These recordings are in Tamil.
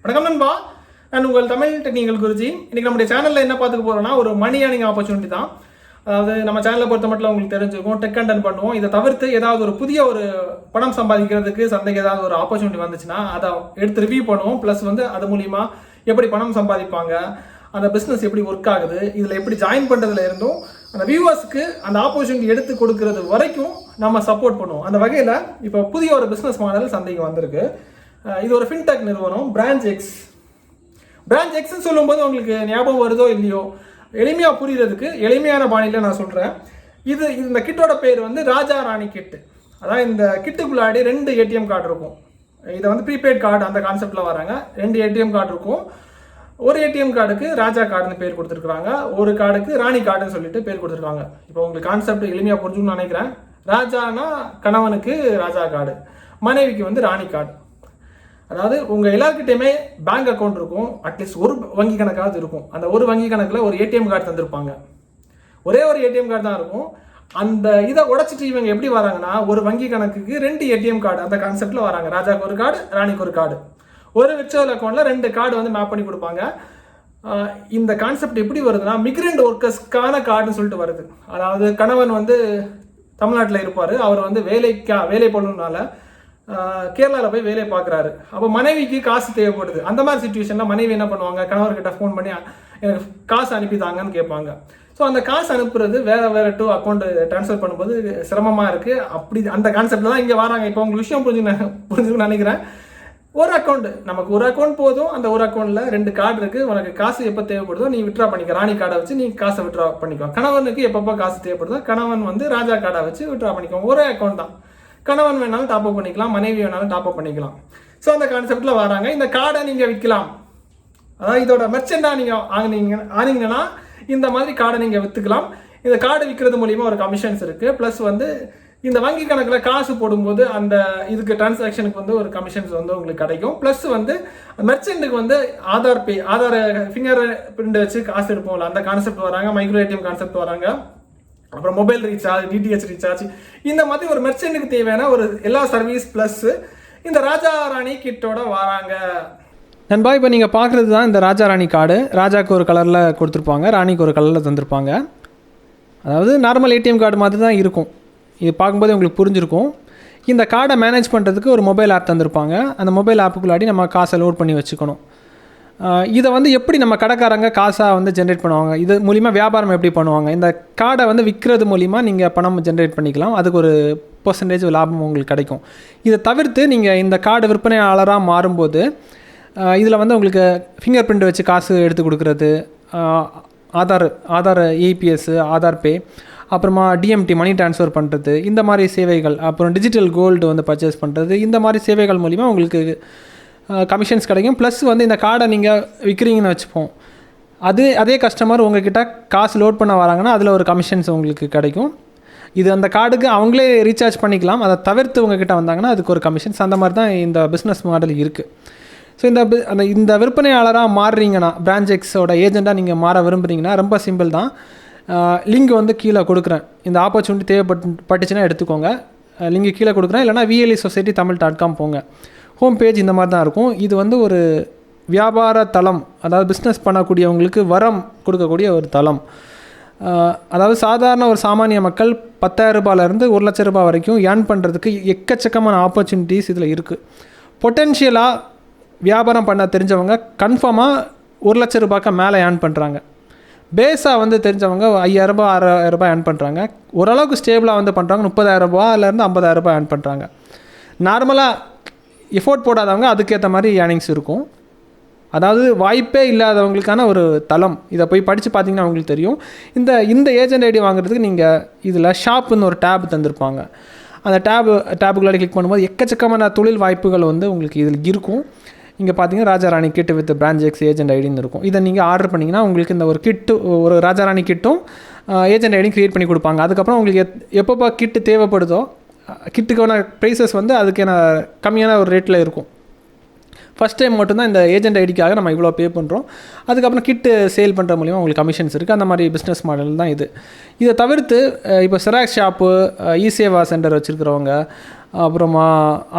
வணக்கம் நண்பா, நான் உங்கள் தமிழ் டெக்னிக்கல் குருஜி. இன்றைக்கி நம்முடைய சேனலில் என்ன பார்த்துக்க போகிறோம்னா ஒரு மணி ஏர்னிங் ஆப்பர்ச்சுனிட்டி தான். அதாவது நம்ம சேனலை பொறுத்த மட்டும் உங்களுக்கு தெரிஞ்சுக்கும், டெக் கண்டென்ட் பண்ணுவோம். இதை தவிர்த்து ஏதாவது ஒரு புதிய ஒரு பணம் சம்பாதிக்கிறதுக்கு சந்தைக்கு ஏதாவது ஒரு ஆப்பர்ச்சுனிட்டி வந்துச்சுன்னா அதை எடுத்து ரிவ்யூ பண்ணுவோம். ப்ளஸ் அது மூலிமா எப்படி பணம் சம்பாதிப்பாங்க, அந்த பிஸ்னஸ் எப்படி ஒர்க் ஆகுது, இதில் எப்படி ஜாயின் பண்ணுறதுல இருந்தும் அந்த வியூவர்ஸ்க்கு அந்த ஆப்பர்ச்சுனிட்டி எடுத்து கொடுக்கறது வரைக்கும் நம்ம சப்போர்ட் பண்ணுவோம். அந்த வகையில் இப்போ புதிய ஒரு பிஸ்னஸ் மாடல் சந்தைக்கு வந்திருக்கு. இது ஒரு ஃபின்டெக் நிறுவனம், பிரான்ச் எக்ஸ்ன்னு சொல்லும்போது உங்களுக்கு ஞாபகம் வருதோ இல்லையோ, எளிமையாக புரிகிறதுக்கு எளிமையான பாணியில் நான் சொல்கிறேன். இந்த கிட்டோட பேர் ராஜா ராணி கிட்டு. அதான் இந்த கிட்டுக்குள்ளாடி 2 ஏடிஎம் கார்டு இருக்கும். இதை ப்ரீபெய்ட் கார்டு அந்த கான்செப்டில் வராங்க. 2 ஏடிஎம் கார்டு இருக்கும். ஒரு ஏடிஎம் கார்டுக்கு ராஜா கார்டுன்னு பேர் கொடுத்துருக்குறாங்க, ஒரு கார்டுக்கு ராணி கார்டுன்னு சொல்லிட்டு பேர் கொடுத்துருக்காங்க. இப்போ உங்களுக்கு கான்செப்ட் எளிமையாக புரிஞ்சுன்னு நினைக்கிறேன். ராஜானா கணவனுக்கு ராஜா கார்டு, மனைவிக்கு ராணி கார்டு. அதாவது உங்கள் எல்லாருக்கிட்டையுமே பேங்க் அக்கௌண்ட் இருக்கும், அட்லீஸ்ட் ஒரு வங்கி கணக்காவது இருக்கும். அந்த ஒரு வங்கி கணக்கில் ஒரு ஏடிஎம் கார்டு தந்திருப்பாங்க. ஒரே ஒரு ஏடிஎம் கார்டு தான் இருக்கும். அந்த இதை உடச்சிட்டு இவங்க எப்படி வராங்கன்னா, ஒரு வங்கி கணக்குக்கு 2 ஏடிஎம் கார்டு அந்த கான்செப்டில் வராங்க. ராஜாக்கு ஒரு கார்டு, ராணிக்கு ஒரு கார்டு. ஒரு விர்ச்சுவல் அக்கௌண்ட்டில் 2 கார்டு மேப் பண்ணி கொடுப்பாங்க. இந்த கான்செப்ட் எப்படி வருதுன்னா, மிக்ரெண்ட் ஒர்க்கர்ஸ்க்கான கார்டுன்னு சொல்லிட்டு வருது. அதாவது கணவன் தமிழ்நாட்டில் இருப்பார், அவர் வேலை பண்ணணுனால கேரளாவில் போய் வேலை பார்க்குறாரு. அப்போ மனைவிக்கு காசு தேவைப்படுது. அந்த மாதிரி சுச்சுவேஷனில் மனைவி என்ன பண்ணுவாங்க, கணவர்கிட்ட ஃபோன் பண்ணி எனக்கு காசு அனுப்பிதாங்கன்னு கேட்பாங்க. ஸோ அந்த காசு அனுப்புறது வேறு டு அக்கௌண்ட் ட்ரான்ஸ்ஃபர் பண்ணும்போது சிரமமாக இருக்குது. அப்படி அந்த கான்செப்டில் தான் இங்கே வராங்க. இப்போ உங்களுக்கு விஷயம் புரிஞ்சுக்கணும்னு நினைக்கிறேன். நமக்கு ஒரு அக்கௌண்ட் போதும். அந்த ஒரு அக்கௌண்ட்டில் 2 கார்டு இருக்குது. உனக்கு காசு எப்போ தேவைப்படுதோ நீ விட்ரா பண்ணிக்க, ராணி கார்டை வச்சு நீ காசை விட்ரா பண்ணிக்கோ. கணவனுக்கு எப்பப்போ காசு தேவைப்படுதோ கணவன் ராஜா கார்டை வச்சு விட்ரா பண்ணிக்கோ. ஒரே அக்கௌண்ட் தான். கணவன் வேணாலும் டாப்அப் பண்ணிக்கலாம், மனைவி வேணாலும் டாப்அப் பண்ணிக்கலாம். ஸோ அந்த கான்செப்டில் வராங்க. இந்த கார்டை நீங்கள் விற்கலாம். அதாவது இதோட மெர்ச்சண்டாக நீங்கள் ஆனீங்கன்னா இந்த மாதிரி கார்டை நீங்கள் விற்றுக்கலாம். இந்த கார்டு விற்கிறது மூலிமா ஒரு கமிஷன்ஸ் இருக்குது. ப்ளஸ் இந்த வங்கி கணக்கில் காசு போடும்போது அந்த இதுக்கு டிரான்சாக்ஷனுக்கு ஒரு கமிஷன்ஸ் உங்களுக்கு கிடைக்கும். ப்ளஸ் மெர்ச்செண்ட்டுக்கு ஆதார் ஃபிங்கர் பிரிண்ட் வச்சு காசு எடுப்போம்ல, அந்த கான்செப்ட் வராங்க. மைக்ரோ ஏடிஎம் கான்செப்ட் வராங்க. அப்புறம் மொபைல் ரீசார்ஜ், டிடிஹெச் ரீசார்ஜ், இந்த மாதிரி ஒரு மெர்ச்செண்ட்டுக்கு தேவையான ஒரு எல்லா சர்வீஸ் ப்ளஸ் இந்த ராஜா ராணி கிட்டோட வராங்க. நண்பா, இப்போ நீங்கள் பார்க்குறது தான் இந்த ராஜா ராணி கார்டு. ராஜாவுக்கு ஒரு கலரில் கொடுத்துருப்பாங்க, ராணிக்கு ஒரு கலரில் தந்திருப்பாங்க. அதாவது நார்மல் ஏடிஎம் கார்டு மாதிரி தான் இருக்கும். இது பார்க்கும்போது உங்களுக்கு புரிஞ்சிருக்கும். இந்த கார்டை மேனேஜ் பண்ணுறதுக்கு ஒரு மொபைல் ஆப் தந்திருப்பாங்க. அந்த மொபைல் ஆப்புக்குள்ளாடி நம்ம காசை லோட் பண்ணி வச்சுக்கணும். இதை எப்படி நம்ம கடைக்காரங்க காசாக ஜென்ரேட் பண்ணுவாங்க, இது மூலிமா வியாபாரம் எப்படி பண்ணுவாங்க, இந்த கார்டை விற்கிறது மூலிமா நீங்கள் பணம் ஜென்ரேட் பண்ணிக்கலாம். அதுக்கு ஒரு பெர்சன்டேஜ் லாபம் உங்களுக்கு கிடைக்கும். இதை தவிர்த்து நீங்கள் இந்த கார்டு விற்பனையாளராக மாறும்போது இதில் உங்களுக்கு ஃபிங்கர் பிரிண்ட் வச்சு காசு எடுத்து கொடுக்குறது, ஆதார் ஏபிஎஸ், ஆதார் பே, அப்புறமா டிஎம்டி மணி ட்ரான்ஸ்ஃபர் பண்ணுறது, இந்த மாதிரி சேவைகள், அப்புறம் டிஜிட்டல் கோல்டு பர்ச்சேஸ் பண்ணுறது, இந்த மாதிரி சேவைகள் மூலிமா உங்களுக்கு கமிஷன்ஸ் கிடைக்கும். ப்ளஸ் இந்த கார்டை நீங்கள் விற்கிறீங்கன்னு வச்சுப்போம், அதே கஸ்டமர் உங்கள்கிட்ட காசு லோட் பண்ண வராங்கன்னா அதில் ஒரு கமிஷன்ஸ் உங்களுக்கு கிடைக்கும். இது அந்த கார்டுக்கு அவங்களே ரீசார்ஜ் பண்ணிக்கலாம். அதை தவிர்த்து உங்கள்கிட்ட வந்தாங்கன்னா அதுக்கு ஒரு கமிஷன்ஸ். அந்த மாதிரி தான் இந்த பிஸ்னஸ் மாடல் இருக்குது. ஸோ இந்த விற்பனையாளராக மாறுறீங்கன்னா, பிரான்ச் எக்ஸோட ஏஜெண்ட்டாக நீங்கள் மாற விரும்புகிறீங்கன்னா ரொம்ப சிம்பிள் தான். லிங்க் கீழே கொடுக்குறேன். இந்த ஆப்பர்ச்சுனிட்டி தேவைப்பட்டுச்சுன்னா எடுத்துக்கோங்க. லிங்க் கீழே கொடுக்குறேன். இல்லைனா VLEsociety.com போங்க. ஹோம் பேஜ் இந்த மாதிரி தான் இருக்கும். இது ஒரு வியாபார தளம், அதாவது பிஸ்னஸ் பண்ணக்கூடியவங்களுக்கு வரம் கொடுக்கக்கூடிய ஒரு தளம். அதாவது சாதாரண ஒரு சாமானிய மக்கள் 10,000 ரூபாயிலேருந்து 1 லட்ச ரூபாய் வரைக்கும் ஏர்ன் பண்ணுறதுக்கு எக்கச்சக்கமான ஆப்பர்ச்சுனிட்டிஸ் இதில் இருக்குது. பொட்டென்ஷியலாக வியாபாரம் பண்ண தெரிஞ்சவங்க கன்ஃபார்மாக 1 லட்ச ரூபாய்க்கு மேலே ஏர்ன் பண்ணுறாங்க. பேஸாக தெரிஞ்சவங்க 5,000 ரூபாய் 6,000 ரூபாய் ஏர்ன் பண்ணுறாங்க. ஓரளவுக்கு ஸ்டேபிளாக பண்ணுறாங்க 30,000 ரூபாயிலேருந்து 50,000 ரூபாய் ஏர்ன் பண்ணுறாங்க. நார்மலாக எஃபோர்ட் போடாதவங்க அதுக்கேற்ற மாதிரி ஏர்னிங்ஸ் இருக்கும். அதாவது வாய்ப்பே இல்லாதவங்களுக்கான ஒரு தளம். இதை போய் படித்து பார்த்தீங்கன்னா அவங்களுக்கு தெரியும். இந்த ஏஜென்ட் ஐடி வாங்குறதுக்கு நீங்கள் இதில் ஷாப்புன்னு ஒரு டேப் தந்திருப்பாங்க. அந்த டேபுக்குள்ளாடி கிளிக் பண்ணும்போது எக்கச்சக்கமான தொழில் வாய்ப்புகள் உங்களுக்கு இதில் இருக்கும். இங்கே பார்த்தீங்கன்னா ராஜா ராணி கிட்டு வித் பிரான்ச் எக்ஸ் ஏஜென்ட் ஐடின்னு இருக்கும். இதை நீங்கள் ஆர்டர் பண்ணிங்கன்னா உங்களுக்கு இந்த ஒரு ராஜா ராணி கிட்டும் ஏஜென்ட் ஐடியும் க்ரியேட் பண்ணி கொடுப்பாங்க. அதுக்கப்புறம் உங்களுக்கு எப்பப்போ கிட்டு தேவைப்படுதோ கிட்டுக்கான ப்ரைஸஸ் அதுக்கான கம்மியான ஒரு ரேட்டில் இருக்கும். ஃபஸ்ட் டைம் மட்டும்தான் இந்த ஏஜென்ட் ஐடிக்காக நம்ம இவ்வளோ பே பண்ணுறோம். அதுக்கப்புறம் கிட்டு சேல் பண்ணுற மூலிமா உங்களுக்கு கமிஷன்ஸ் இருக்குது. அந்த மாதிரி பிஸ்னஸ் மாடல் தான் இது. இதை தவிர்த்து இப்போ செராக்ஸ் ஷாப்பு, இ-சேவா சென்டர் வச்சுருக்கிறவங்க, அப்புறமா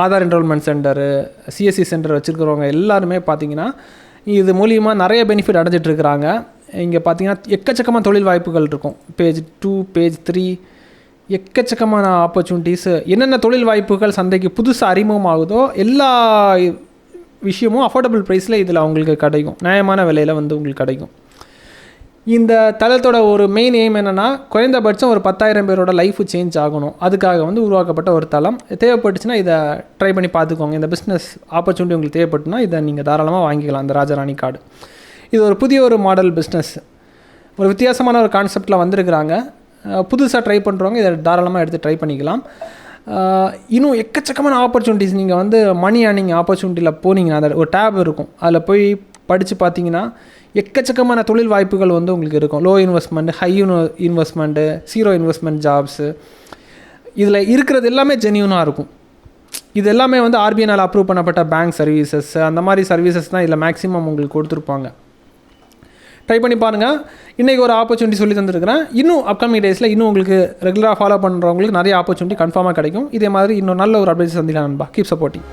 Aadhaar enrolment centre, CSC centre வச்சுருக்கிறவங்க எல்லாருமே பார்த்திங்கன்னா இது மூலிமா நிறைய பெனிஃபிட் அடைஞ்சிட்ருக்கிறாங்க. இங்கே பார்த்திங்கன்னா எக்கச்சக்கமான தொழில் வாய்ப்புகள் இருக்கும். பேஜ் 2, பேஜ் 3 எக்கச்சக்கமான ஆப்பர்ச்சுனிட்டிஸு. என்னென்ன தொழில் வாய்ப்புகள் சந்தைக்கு புதுசாக அறிமுகமாகுதோ எல்லா விஷயமும் அஃபோர்டபுள் ப்ரைஸில் இதில் அவங்களுக்கு கிடைக்கும். நியாயமான விலையில் வந்து உங்களுக்கு கிடைக்கும். இந்த தளத்தோட ஒரு மெயின் எய்ம் என்னென்னா, குறைந்தபட்சம் ஒரு 10,000 பேரோட லைஃபு சேஞ்ச் ஆகணும். அதுக்காக வந்து உருவாக்கப்பட்ட ஒரு தளம். தேவைப்பட்டுச்சுன்னா இதை ட்ரை பண்ணி பார்த்துக்கோங்க. இந்த பிஸ்னஸ் ஆப்பர்ச்சுனிட்டி உங்களுக்கு தேவைப்பட்டுனா இதை நீங்கள் தாராளமாக வாங்கிக்கலாம். இந்த ராஜராணி கார்டு இது ஒரு புதிய ஒரு மாடல் பிஸ்னஸ், ஒரு வித்தியாசமான ஒரு கான்செப்டில் வந்திருக்கிறாங்க. புதுசாக ட்ரை பண்ணுறவங்க இதை தாராளமாக எடுத்து ட்ரை பண்ணிக்கலாம். இன்னும் எக்கச்சக்கமான ஆப்பர்ச்சுனிட்டிஸ் நீங்கள் வந்து மணி ஏர்னிங் ஆப்பர்ச்சுனிட்டியில் போனீங்கன்னா அதில் ஒரு டேப் இருக்கும். அதில் போய் படித்து பார்த்தீங்கன்னா எக்கச்சக்கமான தொழில் வாய்ப்புகள் வந்து உங்களுக்கு இருக்கும். Low investment, high investment, 0 investment jobs, இதில் இருக்கிறது எல்லாமே ஜென்யூனாக இருக்கும். இது எல்லாமே வந்து ஆர்பிஐனால் அப்ரூவ் பண்ணப்பட்ட பேங்க் சர்வீசஸ், அந்த மாதிரி சர்வீசஸ் தான் இதில் மேக்ஸிமம் உங்களுக்கு கொடுத்துருப்பாங்க. ட்ரை பண்ணி பாருங்கள். இன்றைக்கி ஒரு ஆப்பர்ச்சுனிட்டி சொல்லி தந்துருக்கிறேன். இன்னும் அப்கமிங் டேஸில் இன்னும் உங்களுக்கு ரெகுலராக ஃபாலோ பண்ணுறவங்களுக்கு நிறைய ஆப்பர்ச்சுனிட்டி கன்ஃபார்மாக கிடைக்கும். இதே மாதிரி இன்னும் நல்ல ஒரு அப்டேட் சந்திக்கலாம் நண்பா. Keep supporting.